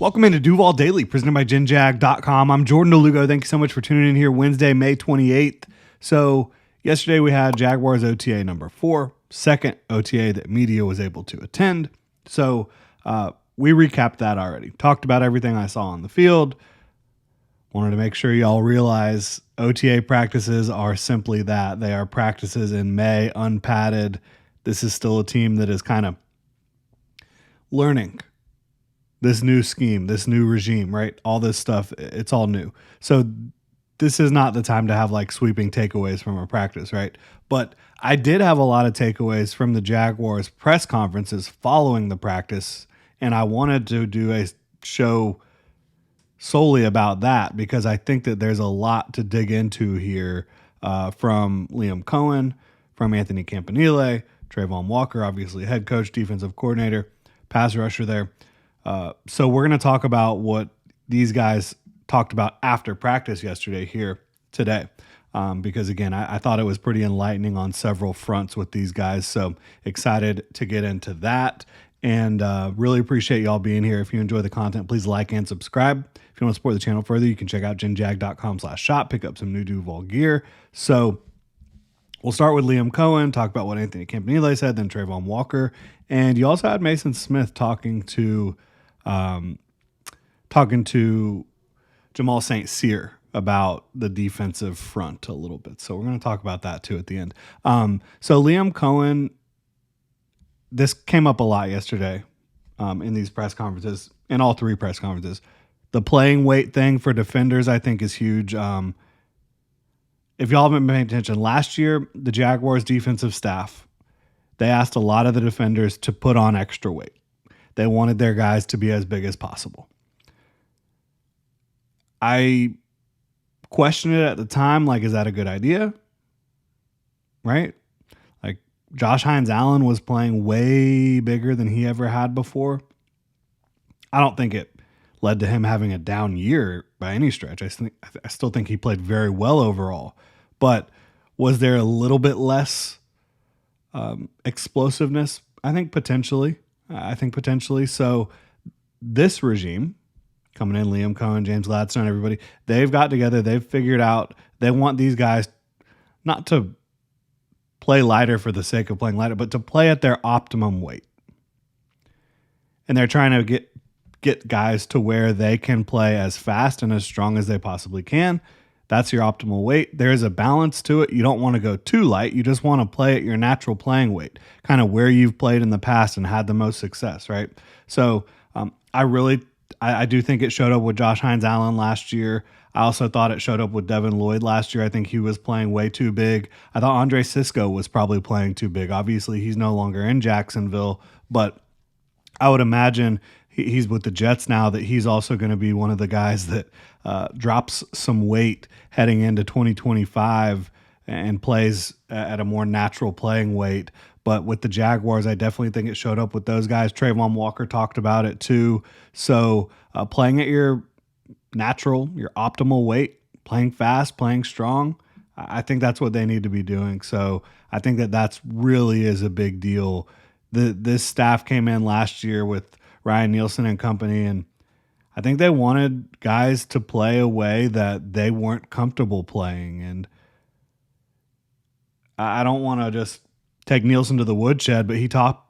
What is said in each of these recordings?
Welcome into Duval Daily, presented by GenJag.com. I'm Jordan DeLugo. Thank you so much for tuning in here Wednesday, May 28th. So yesterday we had Jaguars OTA number 4, second OTA that media was able to attend. So we recapped that already. Talked about everything I saw on the field. Wanted to make sure y'all realize OTA practices are simply that. They are practices in May, unpadded. This is still a team that is kind of learning this new scheme, this new regime, right? All this stuff, it's all new. So this is not the time to have like sweeping takeaways from a practice, right? But I did have a lot of takeaways from the Jaguars press conferences following the practice, and I wanted to do a show solely about that because I think that there's a lot to dig into here from Liam Coen, from Anthony Campanile, Travon Walker, obviously head coach, defensive coordinator, pass rusher there. So we're going to talk about what these guys talked about after practice yesterday here today. Because again, I thought it was pretty enlightening on several fronts with these guys. So excited to get into that and really appreciate y'all being here. If you enjoy the content, please like and subscribe. If you want to support the channel further, you can check out genjag.com/shop, pick up some new Duval gear. So we'll start with Liam Coen, talk about what Anthony Campanile said, then Travon Walker. And you also had Mason Smith talking to Jamal St. Cyr about the defensive front a little bit. So we're going to talk about that too at the end. So Liam Coen, this came up a lot yesterday in these press conferences, in all three press conferences. The playing weight thing for defenders, I think, is huge. If y'all haven't been paying attention, last year, the Jaguars defensive staff, they asked a lot of the defenders to put on extra weight. They wanted their guys to be as big as possible. I questioned it at the time, like, is that a good idea? Right? Like, Josh Hines-Allen was playing way bigger than he ever had before. I don't think it led to him having a down year by any stretch. I still think he played very well overall. But was there a little bit less explosiveness? I think potentially. So this regime, coming in, Liam Coen, James Gladstone, everybody, they've got together, they've figured out they want these guys not to play lighter for the sake of playing lighter, but to play at their optimum weight. And they're trying to get guys to where they can play as fast and as strong as they possibly can. That's your optimal weight. There is a balance to it. You don't want to go too light. You just want to play at your natural playing weight, kind of where you've played in the past and had the most success, right? So I do think it showed up with Josh Hines-Allen last year. I also thought it showed up with Devin Lloyd last year. I think he was playing way too big. I thought Andre Cisco was probably playing too big. Obviously, he's no longer in Jacksonville, but I would imagine he's with the Jets now, that he's also going to be one of the guys that drops some weight heading into 2025 and plays at a more natural playing weight. But with the Jaguars, I definitely think it showed up with those guys. Travon Walker talked about it too. So playing at your natural, your optimal weight, playing fast, playing strong, I think that's what they need to be doing. So I think that's really is a big deal. This staff came in last year with Ryan Nielsen and company, and I think they wanted guys to play a way that they weren't comfortable playing. And I don't want to just take Nielsen to the woodshed, but he talked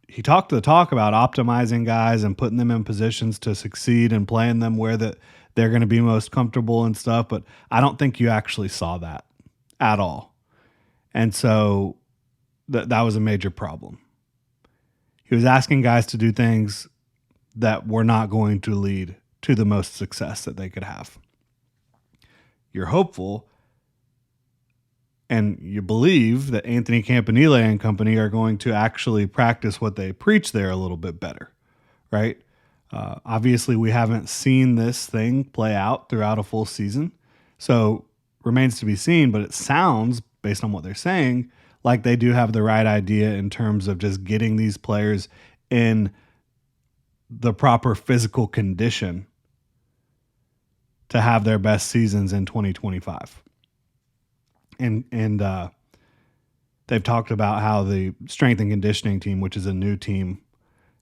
the talk about optimizing guys and putting them in positions to succeed and playing them where that they're going to be most comfortable and stuff. But I don't think you actually saw that at all. And so that was a major problem. He was asking guys to do things that were not going to lead to the most success that they could have. You're hopeful and you believe that Anthony Campanile and company are going to actually practice what they preach there a little bit better, right? Obviously, we haven't seen this thing play out throughout a full season, so remains to be seen, but it sounds, based on what they're saying, like they do have the right idea in terms of just getting these players in the proper physical condition to have their best seasons in 2025. And they've talked about how the strength and conditioning team, which is a new team,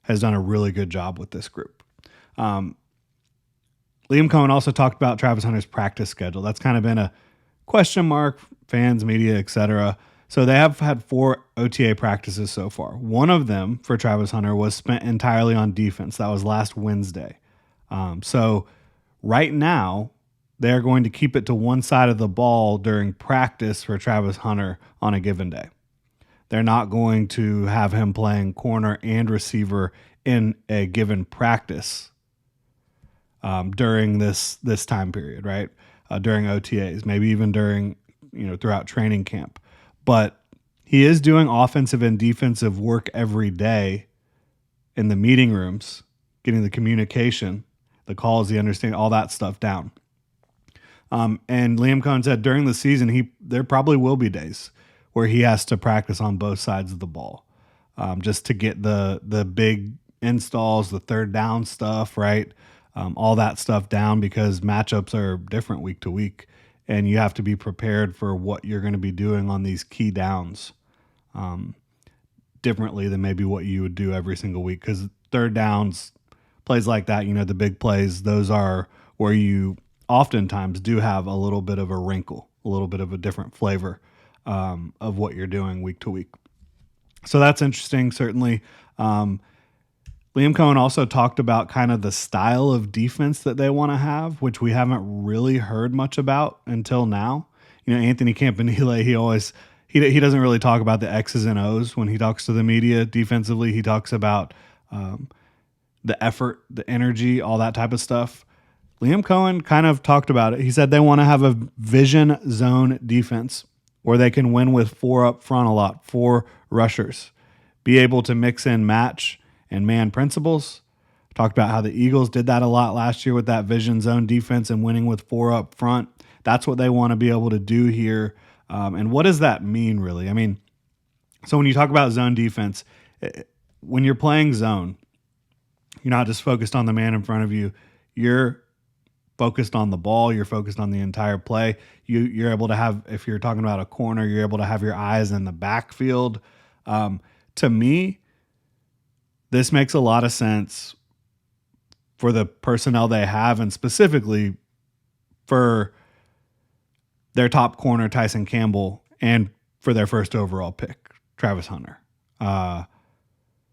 has done a really good job with this group. Liam Coen also talked about Travis Hunter's practice schedule. That's kind of been a question mark, fans, media, etc. So they have had 4 OTA practices so far. One of them for Travis Hunter was spent entirely on defense. That was last Wednesday. So right now, they're going to keep it to one side of the ball during practice for Travis Hunter on a given day. They're not going to have him playing corner and receiver in a given practice during this time period, right? During OTAs, maybe even during, throughout training camp. But he is doing offensive and defensive work every day in the meeting rooms, getting the communication, the calls, the understanding, all that stuff down. And Liam Coen said during the season, there probably will be days where he has to practice on both sides of the ball, just to get the big installs, the third down stuff, right? All that stuff down, because matchups are different week to week, and you have to be prepared for what you're going to be doing on these key downs differently than maybe what you would do every single week. Because third downs, plays like that, the big plays, those are where you oftentimes do have a little bit of a wrinkle, a little bit of a different flavor of what you're doing week to week. So that's interesting, certainly. Liam Coen also talked about kind of the style of defense that they want to have, which we haven't really heard much about until now. Anthony Campanile, he doesn't really talk about the X's and O's when he talks to the media defensively. He talks about the effort, the energy, all that type of stuff. Liam Coen kind of talked about it. He said they want to have a vision zone defense where they can win with 4 up front a lot, 4 rushers, be able to mix in match and man principles. Talked about how the Eagles did that a lot last year with that vision zone defense and winning with 4 up front. That's what they want to be able to do here. And what does that mean, really? I mean, so when you talk about zone defense, when you're playing zone, you're not just focused on the man in front of you. You're focused on the ball. You're focused on the entire play. You're able to have, if you're talking about a corner, you're able to have your eyes in the backfield. To me, this makes a lot of sense for the personnel they have, and specifically for their top corner, Tyson Campbell, and for their first overall pick, Travis Hunter.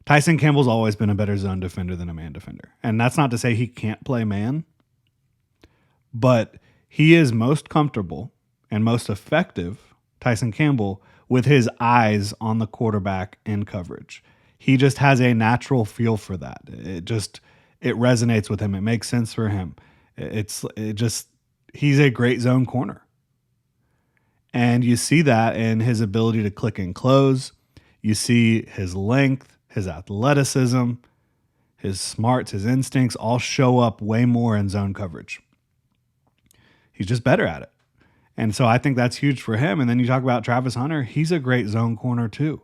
Tyson Campbell's always been a better zone defender than a man defender. And that's not to say he can't play man, but he is most comfortable and most effective, Tyson Campbell, with his eyes on the quarterback in coverage. He just has a natural feel for that. It resonates with him. It makes sense for him. He's a great zone corner. And you see that in his ability to click and close. You see his length, his athleticism, his smarts, his instincts all show up way more in zone coverage. He's just better at it. And so I think that's huge for him. And then you talk about Travis Hunter, he's a great zone corner too.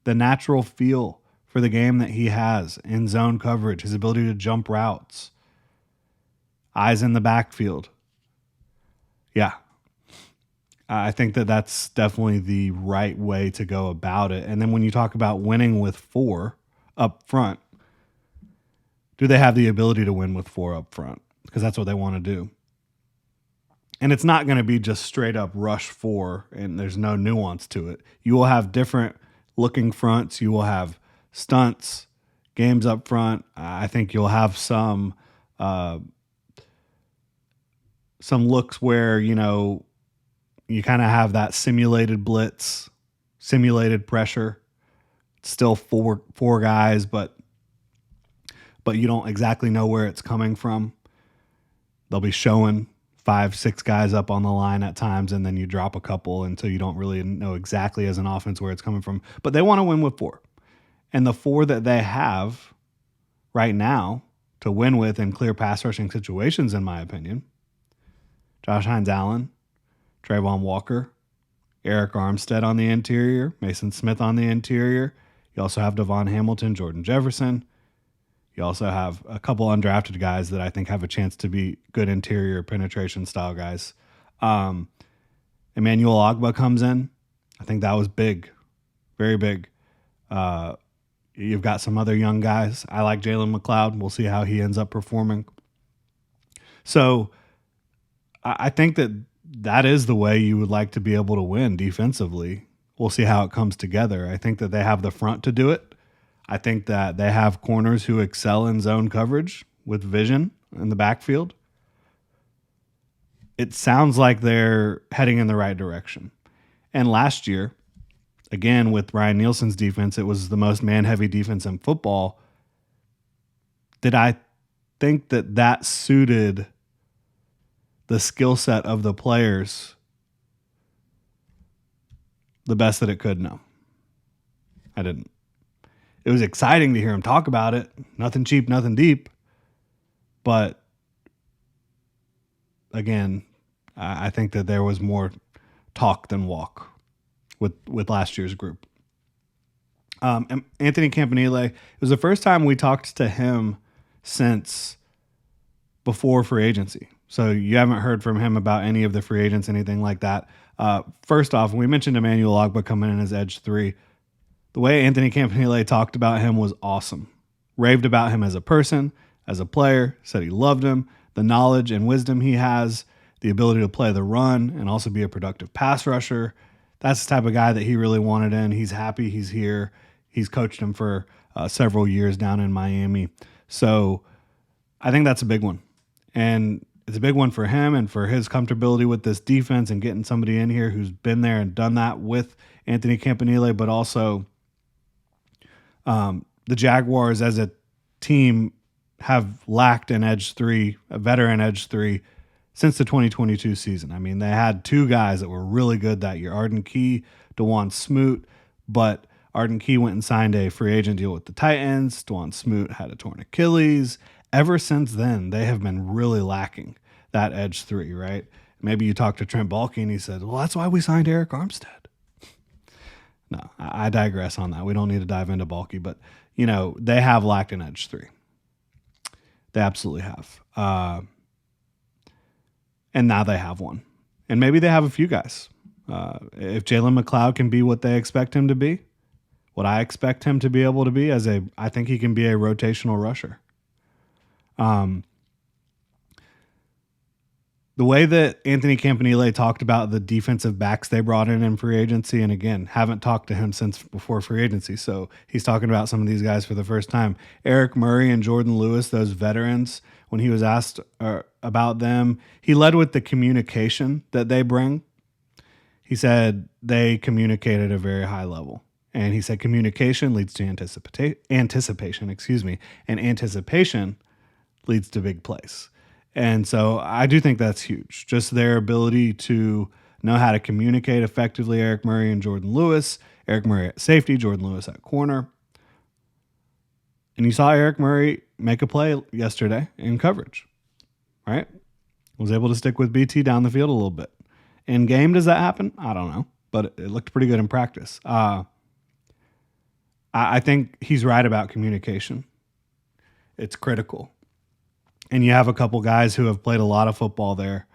The natural feel for the game that he has in zone coverage, his ability to jump routes, eyes in the backfield. Yeah. I think that that's definitely the right way to go about it. And then when you talk about winning with 4 up front, do they have the ability to win with 4 up front? Because that's what they want to do. And it's not going to be just straight up rush 4 and there's no nuance to it. You will have different looking fronts. You will have stunts, games up front. I think you'll have some looks where, you kind of have that simulated blitz, simulated pressure. It's still four guys, but you don't exactly know where it's coming from. They'll be showing 5-6 guys up on the line at times, and then you drop a couple until you don't really know exactly as an offense where it's coming from. But they want to win with 4. And the 4 that they have right now to win with in clear pass rushing situations, in my opinion, Josh Hines-Allen, Travon Walker, Eric Armstead on the interior, Mason Smith on the interior. You also have Devon Hamilton, Jordan Jefferson. You also have a couple undrafted guys that I think have a chance to be good interior penetration style guys. Emmanuel Ogbah comes in. I think that was big, very big. You've got some other young guys. I like Jalen McLeod. We'll see how he ends up performing. So I think that is the way you would like to be able to win defensively. We'll see how it comes together. I think that they have the front to do it. I think that they have corners who excel in zone coverage with vision in the backfield. It sounds like they're heading in the right direction. And last year, again, with Ryan Nielsen's defense, it was the most man-heavy defense in football. Did I think that suited the skill set of the players the best that it could? No, I didn't. It was exciting to hear him talk about it. Nothing cheap, nothing deep. But again, I think that there was more talk than walk with last year's group. Anthony Campanile, it was the first time we talked to him since before free agency. So you haven't heard from him about any of the free agents, anything like that. First off, we mentioned Emmanuel Ogbah coming in as edge 3. The way Anthony Campanile talked about him was awesome. Raved about him as a person, as a player, said he loved him, the knowledge and wisdom he has, the ability to play the run and also be a productive pass rusher. That's the type of guy that he really wanted in. He's happy he's here. He's coached him for several years down in Miami. So I think that's a big one. And it's a big one for him and for his comfortability with this defense and getting somebody in here who's been there and done that with Anthony Campanile, but also the Jaguars as a team have lacked an edge 3, a veteran edge 3, since the 2022 season. I mean, they had 2 guys that were really good that year, Arden Key, DeJuan Smoot, but Arden Key went and signed a free agent deal with the Titans. DeJuan Smoot had a torn Achilles. Ever since then, they have been really lacking that edge 3, right? Maybe you talked to Trent Baalke and he said, well, that's why we signed Eric Armstead. No, I digress on that. We don't need to dive into Baalke, but, they have lacked an edge 3. They absolutely have. And now they have one. And maybe they have a few guys. If Jalen McLeod can be what they expect him to be, what I expect him to be able to be, I think he can be a rotational rusher. The way that Anthony Campanile talked about the defensive backs they brought in free agency, and again, haven't talked to him since before free agency, so he's talking about some of these guys for the first time. Eric Murray and Jordan Lewis, those veterans, when he was asked about them, he led with the communication that they bring. He said they communicate at a very high level. And he said communication leads to anticipation, and anticipation leads to big plays. And so I do think that's huge. Just their ability to know how to communicate effectively, Eric Murray and Jordan Lewis. Eric Murray at safety, Jordan Lewis at corner. And you saw Eric Murray make a play yesterday in coverage, right? Was able to stick with BT down the field a little bit. In game, does that happen? I don't know, but it looked pretty good in practice. I think he's right about communication. It's critical. And you have a couple guys who have played a lot of football there.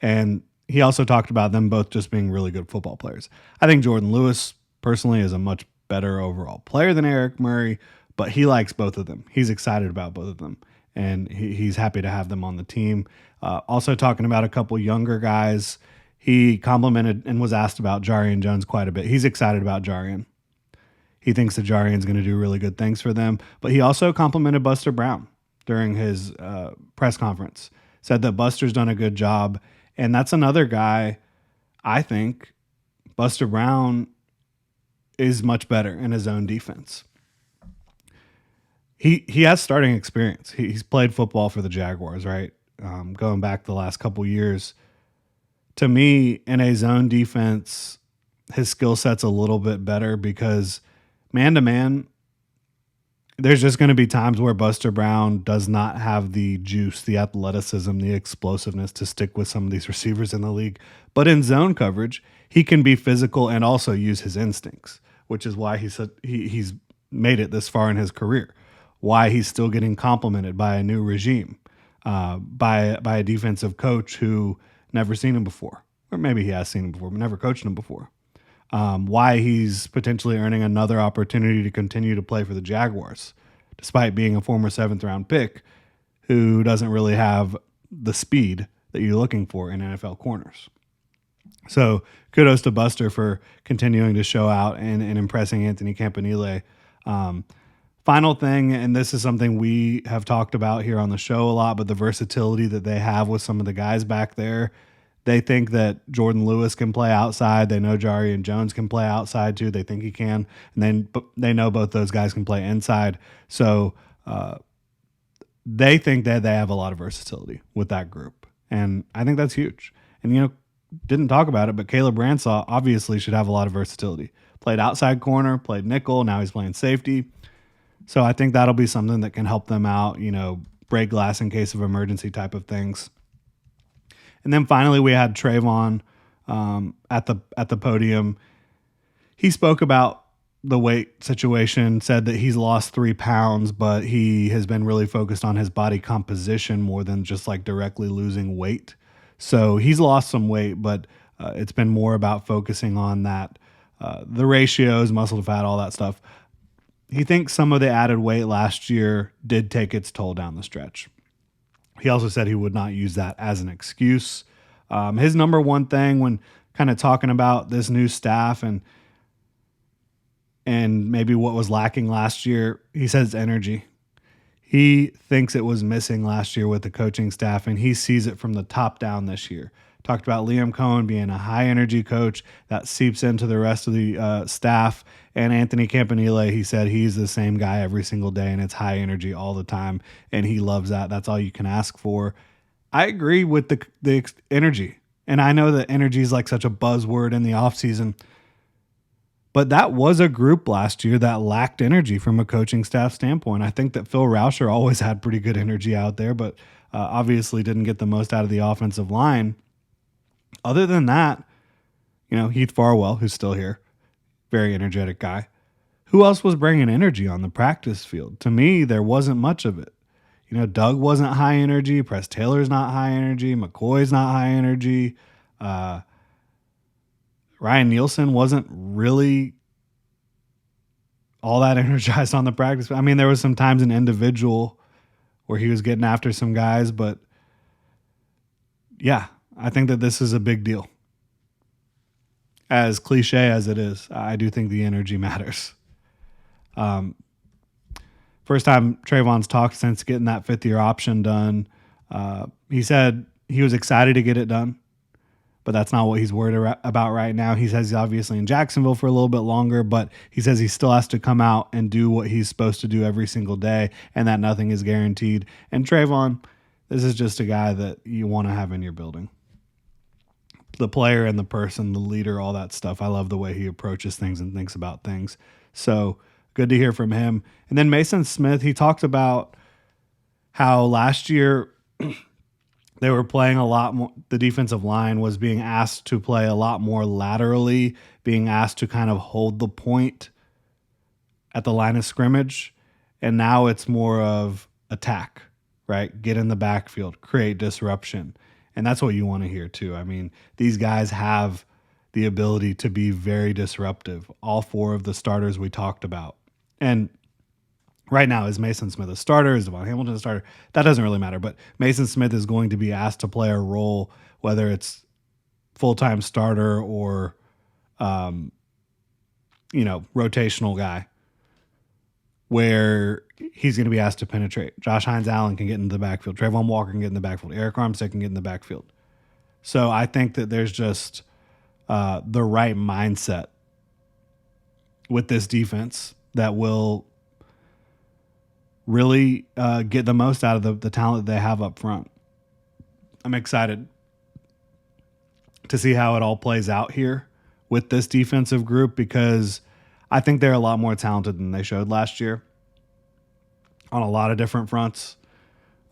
And he also talked about them both just being really good football players. I think Jordan Lewis personally is a much better overall player than Eric Murray, but he likes both of them. He's excited about both of them. And he's happy to have them on the team. Also talking about a couple younger guys, he complimented and was asked about Jarian Jones quite a bit. He's excited about Jarian. He thinks that Jarian's going to do really good things for them. But he also complimented Buster Brown during his press conference. Said that Buster's done a good job. And that's another guy, I think, Buster Brown is much better in his own defense. He has starting experience. He's played football for the Jaguars, right? Going back the last couple years. To me, in a zone defense, his skill set's a little bit better because man-to-man, there's just going to be times where Buster Brown does not have the juice, the athleticism, the explosiveness to stick with some of these receivers in the league. But in zone coverage, he can be physical and also use his instincts, which is why he's made it this far in his career. Why he's still getting complimented by a new regime, by a defensive coach who never seen him before. Or maybe he has seen him before, but never coached him before. why he's potentially earning another opportunity to continue to play for the Jaguars, despite being a former 7th-round pick who doesn't really have the speed that you're looking for in NFL corners. So kudos to Buster for continuing to show out and impressing Anthony Campanile. Final thing, and this is something we have talked about here on the show a lot, but the versatility that they have with some of the guys back there. They think that Jordan Lewis can play outside. They know Jarian Jones can play outside too. They think he can. And then they know both those guys can play inside. So they think that they have a lot of versatility with that group. And I think that's huge. And, didn't talk about it, but Caleb Ransaw obviously should have a lot of versatility. Played outside corner, played nickel. Now he's playing safety. So I think that'll be something that can help them out, break glass in case of emergency type of things. And then finally, we had Travon at the podium. He spoke about the weight situation, said that he's lost 3 pounds, but he has been really focused on his body composition more than just like directly losing weight. So he's lost some weight, but it's been more about focusing on that, the ratios, muscle to fat, all that stuff. He thinks some of the added weight last year did take its toll down the stretch. He also said he would not use that as an excuse. His number one thing when kind of talking about this new staff and maybe what was lacking last year, he says energy. He thinks it was missing last year with the coaching staff, and he sees it from the top down this year. Talked about Liam Coen being a high-energy coach that seeps into the rest of the staff. And Anthony Campanile, he said he's the same guy every single day, and it's high energy all the time, and he loves that. That's all you can ask for. I agree with the energy, and I know that energy is like such a buzzword in the offseason, but that was a group last year that lacked energy from a coaching staff standpoint. I think that Phil Rauscher always had pretty good energy out there, but obviously didn't get the most out of the offensive line. Other than that, Heath Farwell, who's still here, very energetic guy. Who else was bringing energy on the practice field? To me, there wasn't much of it. Doug wasn't high energy. Press Taylor's not high energy. McCoy's not high energy. Ryan Nielsen wasn't really all that energized on the practice. I mean, there was some times an individual where he was getting after some guys, but yeah, I think that this is a big deal. As cliche as it is, I do think the energy matters. First time Travon's talked since getting that 5th-year option done. He said he was excited to get it done, but that's not what he's worried about right now. He says he's obviously in Jacksonville for a little bit longer, but he says he still has to come out and do what he's supposed to do every single day, and that nothing is guaranteed. And Travon, this is just a guy that you want to have in your building. The player and the person, the leader, all that stuff. I love the way he approaches things and thinks about things. So good to hear from him. And then Mason Smith, he talked about how last year they were playing a lot more. The defensive line was being asked to play a lot more laterally, being asked to kind of hold the point at the line of scrimmage. And now it's more of attack, right? Get in the backfield, create disruption. And that's what you want to hear too. I mean, these guys have the ability to be very disruptive. All 4 of the starters we talked about. And right now, is Mason Smith a starter? Is Devon Hamilton a starter? That doesn't really matter. But Mason Smith is going to be asked to play a role, whether it's full-time starter or, rotational guy, where he's going to be asked to penetrate. Josh Hines-Allen can get into the backfield. Travon Walker can get in the backfield. Eric Armstead can get in the backfield. So I think that there's just the right mindset with this defense that will really get the most out of the talent that they have up front. I'm excited to see how it all plays out here with this defensive group because I think they're a lot more talented than they showed last year on a lot of different fronts.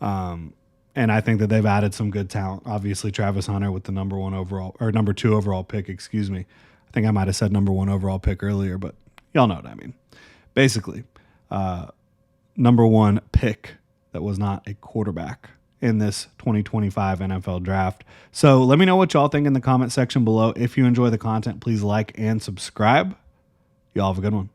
And I think that they've added some good talent. Obviously, Travis Hunter with the number 2 overall pick, excuse me. I think I might have said number 1 overall pick earlier, but y'all know what I mean. Basically, number 1 pick that was not a quarterback in this 2025 NFL draft. So let me know what y'all think in the comment section below. If you enjoy the content, please like and subscribe. Y'all have a good one.